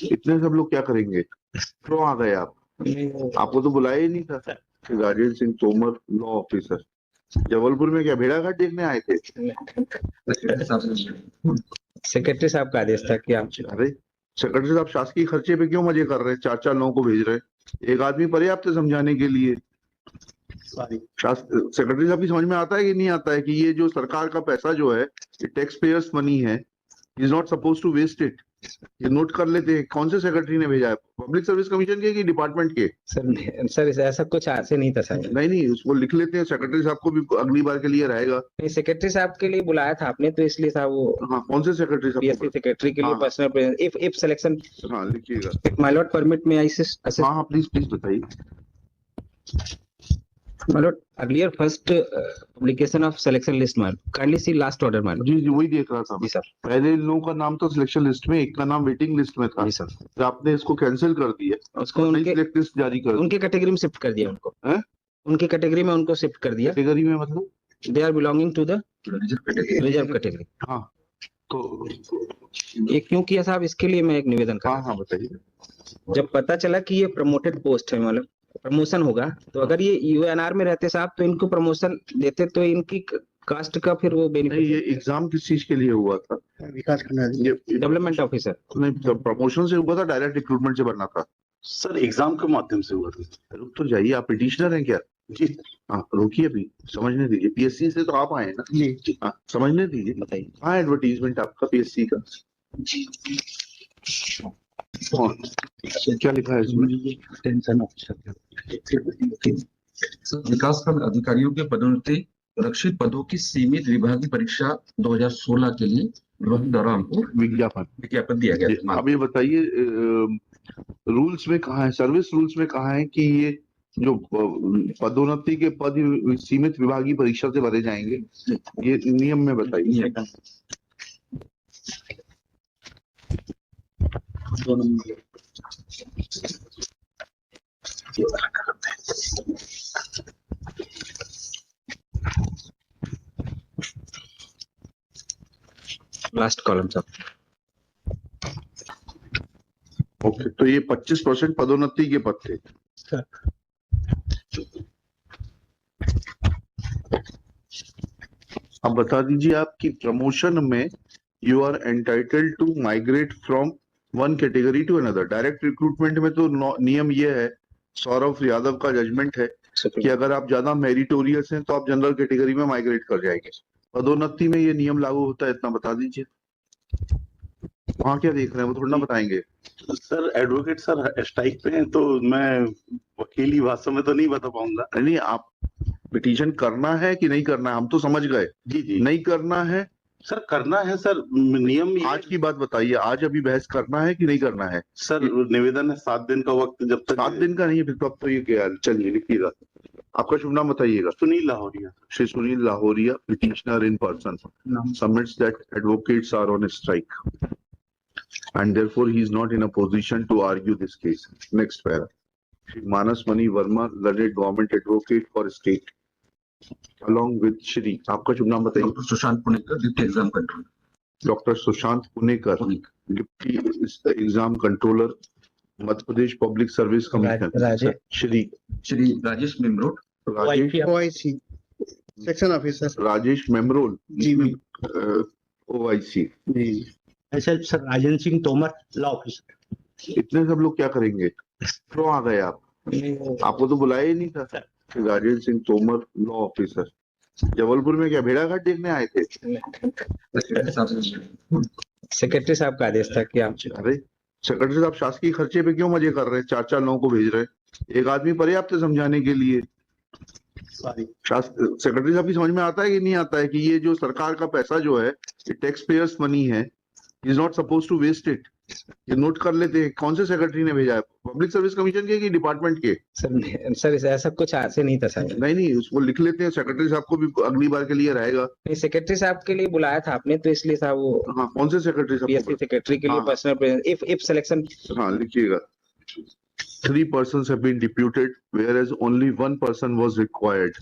इतने सब लोग क्या करेंगे? क्यों आ गए आप? आपको तो बुलाया ही नहीं था। राजेंद्र सिंह तोमर, लॉ ऑफिसर, जबलपुर में क्या भेड़ाघाट देखने आए थे? सेक्रेटरी साहब का आदेश था कि आप। अरे सेक्रेटरी साहब शासकीय खर्चे पे क्यों मजे कर रहे हैं? 4-4 लोगों को भेज रहे हैं, एक आदमी पर्याप्त है समझाने के लिए। सेक्रेटरी साहब की समझ में आता है कि नहीं आता है कि ये जो सरकार का पैसा जो है, ये टैक्स पेयर्स मनी है, is not suppose to waste it. ये नोट कर लेते हैं। कौन से सेक्रेटरी ने भेजा है? पब्लिक सर्विस कमीशन के कि डिपार्टमेंट के? सर ऐसा कुछ आज से नहीं था सर। नहीं, उसको लिख लेते हैं। सेक्रेटरी साहब को भी अगली बार के लिए रहेगा। नहीं, सेक्रेटरी साहब के लिए बुलाया था आपने, तो इसलिए था वो। हाँ, कौन से सेक्रेटरी साहब? पीएससी सेक्रेटरी के लिए पर्सनल इफ सिलेक्शन। हाँ, लिखिएगा। माय लॉर्ड परमिट में हाँ, प्लीज बताइए। My lord, earlier first publication of selection list, man. Kindly see last order, man. जी वही देख रहा था। जी सर। पहले इन लोगों का नाम तो सिलेक्शन लिस्ट में, एक का नाम वेटिंग लिस्ट में था। जी सर। तो आपने इसको कैंसिल कर दिया, उसको उनके सिलेक्ट लिस्ट जारी कर उनके कैटेगरी में शिफ्ट कर दिया उनको। हैं? उनकी कैटेगरी में उनको शिफ्ट कर दिया। कैटेगरी में मतलब? They are belonging to the reserve category. हाँ, तो ये क्यों किया साहब, इसके लिए मैं एक निवेदन कर। हाँ बताइए। जब पता चला कि ये प्रमोटेड पोस्ट है, मतलब प्रमोशन होगा, तो अगर ये यूएनआर में रहते साहब तो इनको प्रमोशन देते, तो इनकी कास्ट का फिर वो बेनिफिट। ये एग्जाम किस चीज के लिए हुआ था? विकास खन्ना, डेवलपमेंट ऑफिसर। नहीं, प्रमोशन से हुआ था, डायरेक्ट रिक्रूटमेंट से बनना था? सर एग्जाम के माध्यम से हुआ था। रुक तो जाइए, आप पिटिशनर हैं क्या? जी हाँ, रोकिए अभी, समझने दीजिए। पीएससी से तो आप आए ना? जी। हाँ, समझने दीजिए। बताइए। हाँ, एडवर्टीजमेंट आपका पीएससी का क्या लिखा है इसमें? Tension officer. विकासखंड अधिकारियों के पदोन्नति रक्षित पदों की सीमित विभागीय परीक्षा 2016 के लिए रामपुर विज्ञापन दिया गया। अब ये बताइए, रूल्स में कहाँ है, सर्विस रूल्स में कहाँ है कि ये जो पदोन्नति के पद सीमित विभागीय परीक्षा से भरे जाएंगे? ये नियम में बताइए। लास्ट कॉलम सब। ओके, तो ये 25% पदोन्नति के पद थे। अब बता दीजिए, आपकी प्रमोशन में you are entitled to migrate from one category to another. Direct recruitment में तो नियम ये है, सौरभ यादव का जजमेंट है कि अगर आप ज्यादा मेरिटोरियस हैं तो आप जनरल कैटेगरी में माइग्रेट कर जाएंगे। पदोन्नति में ये नियम लागू होता है, इतना बता दीजिए। वहाँ क्या देख रहे हैं, वो थोड़ा ना बताएंगे। सर एडवोकेट सर स्ट्राइक पे हैं, तो मैं वकीली भाषा में तो नहीं बता पाऊंगा। नहीं, आप पिटीशन करना है कि नहीं करना है, हम तो समझ गए। जी नहीं करना है सर, करना है सर, नियम आज की बात बताइए। आज अभी बहस करना है कि नहीं करना है? सर निवेदन है 7 दिन का वक्त, जब तक 7 दिन का नहीं है फिर तो अब तो ये क्या, चलिए लिखिएगा। आपका शुभ नाम बताइएगा। Sunil Lahoria. Shri Sunil Lahoria, petitioner in person, submits that advocates are on a strike and therefore he is not in a position to argue this case. Next para. Shri Manas Mani Verma, learned government advocate for state, along with Shri, आपका शुभ नाम बताइए। Doctor Sushant Punekar, deputy exam controller. Doctor Sushant Punekar, deputy exam controller, Madhya Pradesh public service commission. Shri Rajesh Memrod, OIC section officer Rajesh Memrol, ji OIC. जी। Sir Rajendra Singh Tomar, law officer. इतने सब लोग क्या करेंगे? क्यों आ गए आप? आपको तो बुलाया ही नहीं था। राजेंद्र सिंह तोमर, लॉ ऑफिसर, जबलपुर में क्या भेड़ाघाट देखने आए थे? सेक्रेटरी साहब का आदेश था कि आप। अरे सेक्रेटरी साहब शासकीय खर्चे पे क्यों मजे कर रहे हैं? 4-4 लोगों को भेज रहे हैं, एक आदमी पर्याप्त है समझाने के लिए। सेक्रेटरी साहब की समझ में आता है कि नहीं आता है कि ये जो सरकार का पैसा जो है, ये टैक्स पेयर्स मनी है, is not suppose to waste it. ये नोट कर लेते हैं। कौन से सेक्रेटरी ने भेजा है? पब्लिक सर्विस कमीशन के कि डिपार्टमेंट के? सर ऐसा कुछ आज से नहीं था सर। नहीं, उसको लिख लेते हैं। सेक्रेटरी साहब को भी अगली बार के लिए रहेगा। नहीं, सेक्रेटरी साहब के लिए बुलाया था आपने, तो इसलिए था वो। हाँ, कौन से सेक्रेटरी साहब? पीएससी सेक्रेटरी के लिए पर्सनल इफ सिलेक्शन। हाँ, लिखिएगा। 3 persons have been deputed, whereas only 1 person was required.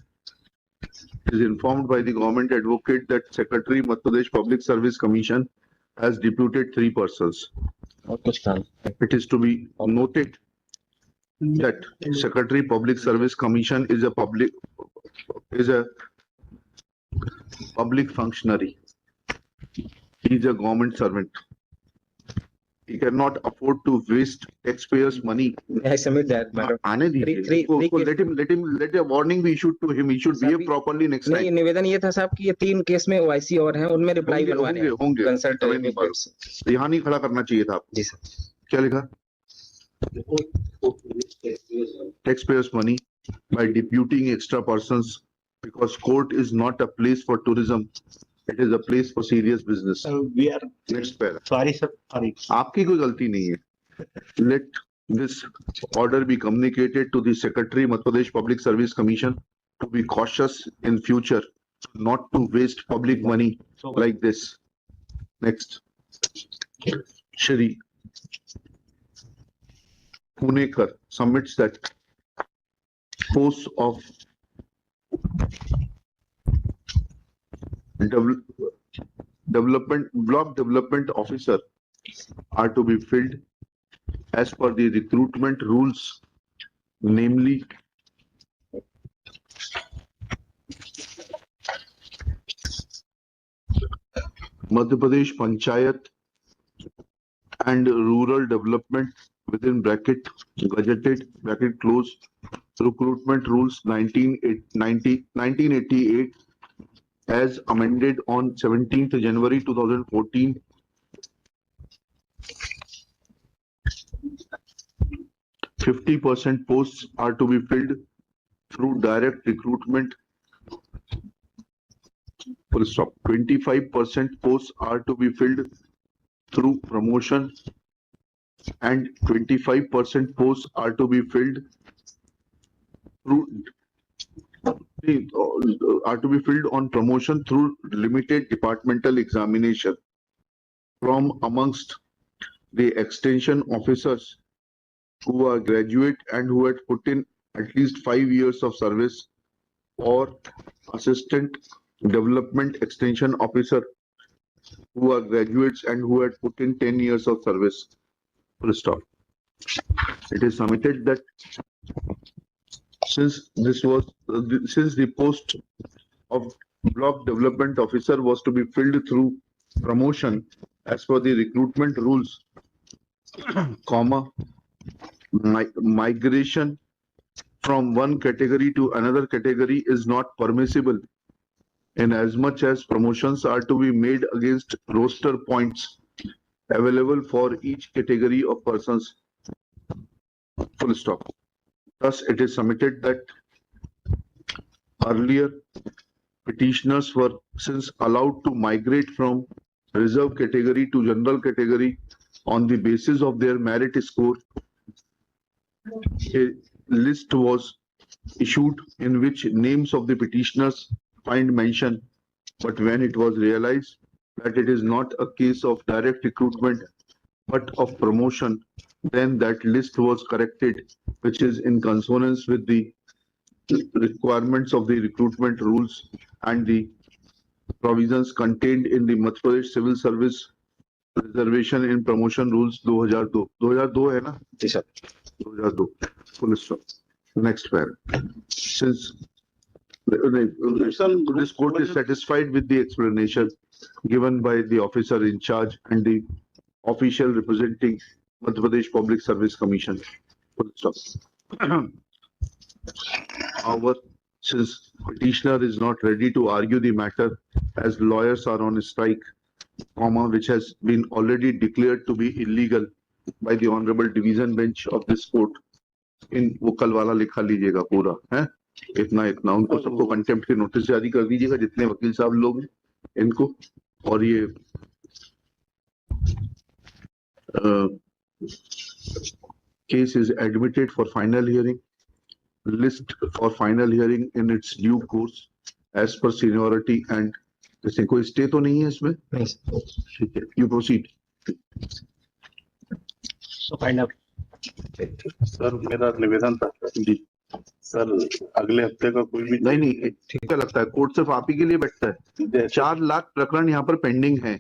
It is informed by the government advocate that Secretary Madhya Pradesh Public Service Commission has deputed 3 persons. और कुछ काम It is to be noted that Secretary Public Service Commission is a public functionary. He is a government servant. He cannot afford to waste taxpayers' money. I submit that matter. आने दीजिए. Let a warning be issued to him. He should behave properly next नहीं, time. निवेदन ये था साहब कि ये 3 case में OIC और हैं, उनमें रिप्लाई बनवाने हैं. होंगे. कंसल्ट हमें नहीं मालूम. यहाँ नहीं खड़ा करना चाहिए था आपको. जी सर. क्या लिखा? Taxpayers' money by deputing extra persons because court is not a place for tourism. It is a place for serious business. We are Next para. sorry, sir. Sorry. आपकी कोई गलती नहीं है. Let this order be communicated to the Secretary Madhya Pradesh Public Service Commission to be cautious in future, not to waste public money like this. Next. Shri Punekar submits that post of block development officer are to be filled as per the recruitment rules, namely Madhya Pradesh Panchayat and Rural Development within bracket gazetted bracket close recruitment rules 1988 as amended on 17th January 2014. 50% posts are to be filled through direct recruitment. Full stop. 25% posts are to be filled through promotion and 25% posts are to be filled on promotion through limited departmental examination from amongst the extension officers who are graduate and who had put in at least 5 years of service, or assistant development extension officer who are graduates and who had put in 10 years of service. Full stop. It is submitted that since the post of block development officer was to be filled through promotion as per the recruitment rules, migration from one category to another category is not permissible, in as much as promotions are to be made against roster points available for each category of persons. Full stop. Thus, it is submitted that earlier petitioners were since allowed to migrate from reserve category to general category on the basis of their merit score. A list was issued in which names of the petitioners find mention, but when it was realized that it is not a case of direct recruitment but of promotion, then that list was corrected, which is in consonance with the requirements of the recruitment rules and the provisions contained in the Madhya Pradesh Civil Service Reservation in Promotion Rules 2002. 2002 है ना? जी sir. 2002. Full stop. Next paragraph. Since this court is satisfied with the explanation given by the officer in charge and the official representing Madhya Pradesh Public Service Commission. Full stop. However, since petitioner is not ready to argue the matter as lawyers are on strike, which has been already declared to be illegal by the Honorable Division Bench of this court, इन वो कल वाला लिखा लीजिएगा पूरा है, इतना उनको सबको कंटेम्प्ट के नोटिस जारी कर दीजिएगा जितने वकील साहब लोग हैं इनको, और ये case is admitted for final hearing, list for final hearing in its due course as per seniority and जैसे कोई स्टे तो नहीं है इसमें? नहीं सर. ठीक है, you proceed. So find out. Sir मेरा निवेदन था जी. सर अगले हफ्ते का कोई भी नहीं ठीक है, लगता है कोर्ट सिर्फ आप ही के लिए बैठता है. 4 लाख प्रकरण यहाँ पर पेंडिंग है.